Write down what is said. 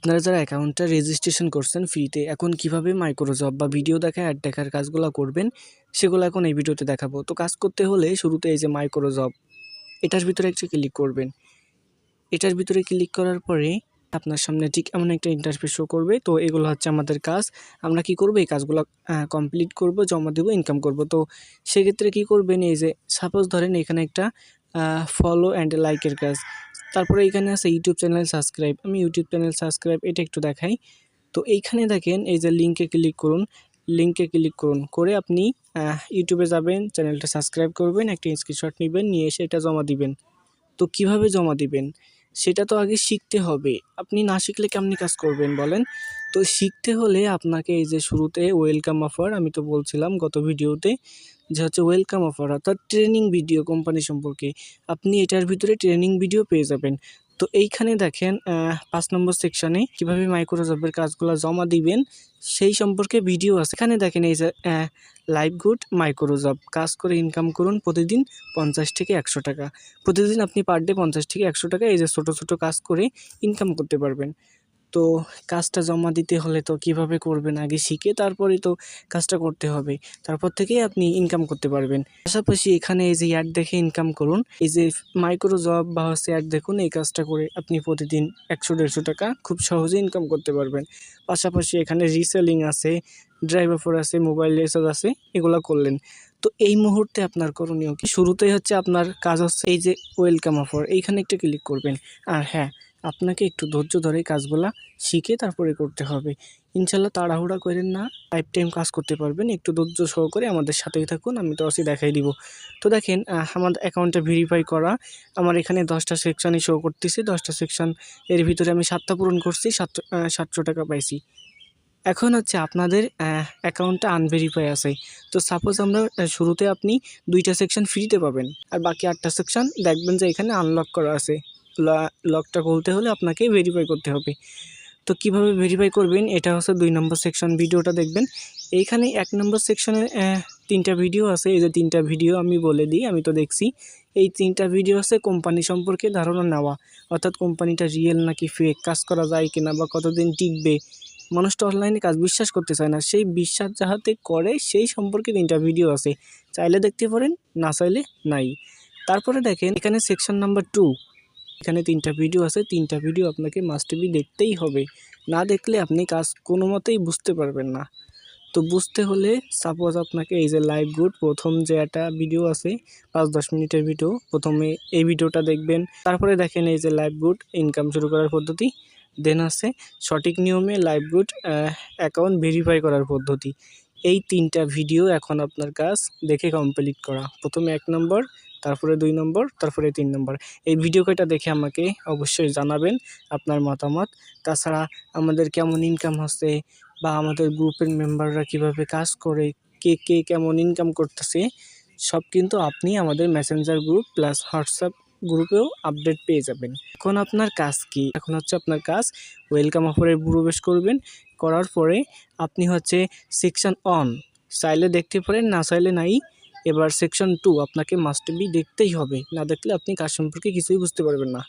আপনারা যারা অ্যাকাউন্টটা রেজিস্ট্রেশন করছেন ফ্রিতে, এখন কিভাবে মাইক্রোজব বা ভিডিও দেখা, অ্যাড দেখার কাজগুলো করবেন সেগুলো এখন এই ভিডিওতে দেখাবো। তো কাজ করতে হলে শুরুতে এই যে মাইক্রোজব, এটার ভিতরে একটু ক্লিক করবেন। এটার ভিতরে ক্লিক করার পরে আপনার সামনে ঠিক এমন একটা ইন্টারফেস শো করবে। তো এগুলো হচ্ছে আমাদের কাজ। আমরা কি করব, এই কাজগুলো কমপ্লিট করব, জমা দেব, ইনকাম করব। তো সেক্ষেত্রে কি করবেন, এই যে সাপোজ ধরেন এখানে একটা ফলো অ্যান্ড লাইকের কাজ, তারপরে এখানে আছে ইউটিউব চ্যানেল সাবস্ক্রাইব। আমি ইউটিউব চ্যানেল সাবস্ক্রাইব এটা একটু দেখাই। তো এইখানে দেখেন এই যে লিঙ্কে ক্লিক করুন, লিঙ্কে ক্লিক করুন করে আপনি ইউটিউবে যাবেন, চ্যানেলটা সাবস্ক্রাইব করবেন, একটা স্ক্রিনশট নেবেন, নিয়ে এসে এটা জমা দিবেন। তো কিভাবে জমা দিবেন সেটা তো আগে শিখতে হবে। আপনি না শিখলে কেমনি কাজ করবেন বলেন? তো শিখতে হলে আপনাকে এই যে শুরুতে ওয়েলকাম অফার, আমি তো বলছিলাম গত ভিডিওতে যে হচ্ছে ওয়েলকাম অফার অর্থাৎ ট্রেনিং ভিডিও কোম্পানি সম্পর্কে, আপনি এটার ভিতরে ট্রেনিং ভিডিও পেয়ে যাবেন। তো এইখানে দেখেন 5 নম্বর সেকশনে কিভাবে মাইক্রোজবের কাজগুলো জমা দিবেন সেই সম্পর্কে ভিডিও আছে। এখানে দেখেন এই যে লাইভ গুড মাইক্রোজব, কাজ করে ইনকাম করুন প্রতিদিন 50 থেকে 100 টাকা। প্রতিদিন আপনি পার ডে 50 থেকে 100 টাকা এই যে ছোটো ছোটো কাজ করে ইনকাম করতে পারবেন। তো কাজটা জমা দিতে হলে তো কিভাবে করবেন আগে শিখে তারপরে তো কাজটা করতে হবে, তারপর থেকেই আপনি ইনকাম করতে পারবেন। পাশাপাশি এখানে এই যে অ্যাড দেখে ইনকাম করুন, এই যে মাইক্রো জব বা হচ্ছে অ্যাড দেখুন, এই কাজটা করে আপনি প্রতিদিন 100-150 টাকা খুব সহজে ইনকাম করতে পারবেন। পাশাপাশি এখানে রিসেলিং আছে, ড্রাইভ অফার আছে, মোবাইল রিচার্জ আছে, এগুলো করলেন। তো এই মুহূর্তে আপনার করণীয় কি, শুরুতেই হচ্ছে আপনার কাজ হচ্ছে এই যে ওয়েলকাম অফার, এইখানে একটু ক্লিক করবেন। আর হ্যাঁ, আপনাকে একটু ধৈর্য ধরে কাজগুলা শিখে তারপরে করতে হবে। ইনশাল্লাহ তাড়াহুড়া করেন না, লাইফ টাইম কাজ করতে পারবেন। একটু ধৈর্য সহকারে আমাদের সাথেই থাকুন, আমি তো আসি দেখাই দিব। তো দেখেন আমার অ্যাকাউন্টটা ভেরিফাই করা, আমার এখানে 10টা সেকশানই শো করতেছে। 10টা সেকশন এর ভিতরে আমি 7টা পূরণ করছি, 700 টাকা পাইছি। এখন হচ্ছে আপনাদের অ্যাকাউন্টটা আনভেরিফাই আছে। তো সাপোজ আমরা শুরুতে আপনি 2টা সেকশন ফ্রিতে পাবেন, আর বাকি 8টা সেকশন দেখবেন যে এখানে আনলক করা আছে। লকটা খুলতে হলে আপনাকে ভেরিফাই করতে হবে। তো কিভাবে ভেরিফাই করবেন, এটা হচ্ছে 2 নম্বর সেকশন, ভিডিওটা দেখবেন। এইখানে 1 নম্বর সেকশনে 3টা ভিডিও আছে। এই যে 3টা ভিডিও আমি বলে দিই, আমি তো দেখছি। এই 3টা ভিডিও আছে কোম্পানি সম্পর্কে ধারণা নেওয়া, অর্থাৎ কোম্পানিটা রিয়েল নাকি ফেক, কাজ করা যায় কিনা বা কতদিন টিকবে। মানুষ তো অনলাইনে কাজ বিশ্বাস করতে চায় না, সেই বিশ্বাস যাহাতে করে সেই সম্পর্কে 3টা ভিডিও আছে, চাইলে দেখতে পারেন, না চাইলে নাই। তারপরে দেখেন এখানে সেকশন নাম্বার 2, এখানে 3টা ভিডিও আছে। 3টা ভিডিও আপনাকে মাস্ট বি দেখতেই হবে, না দেখলে আপনি কাজ কোনো মতেই বুঝতে পারবেন না। তো বুঝতে হলে সাপোজ আপনাকে এই যে লাইভ গুড, প্রথম যে একটা ভিডিও আছে 5-10 মিনিটের ভিডিও, প্রথমে এই ভিডিওটা দেখবেন। তারপরে দেখেন এই যে লাইভ গুড ইনকাম শুরু করার পদ্ধতি, দেন আছে সঠিক নিয়মে লাইভ গুড অ্যাকাউন্ট ভেরিফাই করার পদ্ধতি। এই 3টা ভিডিও এখন আপনার কাজ দেখে কমপ্লিট করা। প্রথমে 1 নম্বর, তারপরে 2 নম্বর, তারপরে 3 নম্বর। এই ভিডিও কয়টা দেখে আমাকে অবশ্যই জানাবেন আপনার মতামত। তাছাড়া আমাদের কেমন ইনকাম হচ্ছে বা আমাদের গ্রুপের মেম্বাররা কিভাবে কাজ করে, কে কে কেমন ইনকাম করতেছে, সব কিন্তু আপনি আমাদের মেসেঞ্জার গ্রুপ প্লাস হোয়াটসঅ্যাপ গ্রুপেও আপডেট পেয়ে যাবেন। এখন আপনার কাজ কি, এখন হচ্ছে আপনার কাজ ওয়েলকাম অফারে প্রবেশ করবেন। করার পরে আপনি হচ্ছে সেকশন অন, চাইলে দেখতে পারেন, না চাইলে নাই। এবার সেকশন 2 আপনাকে মাস্ট বি দেখতেই হবে, না দেখলে আপনি কাজ সম্পর্কে কিছুই বুঝতে পারবেন না।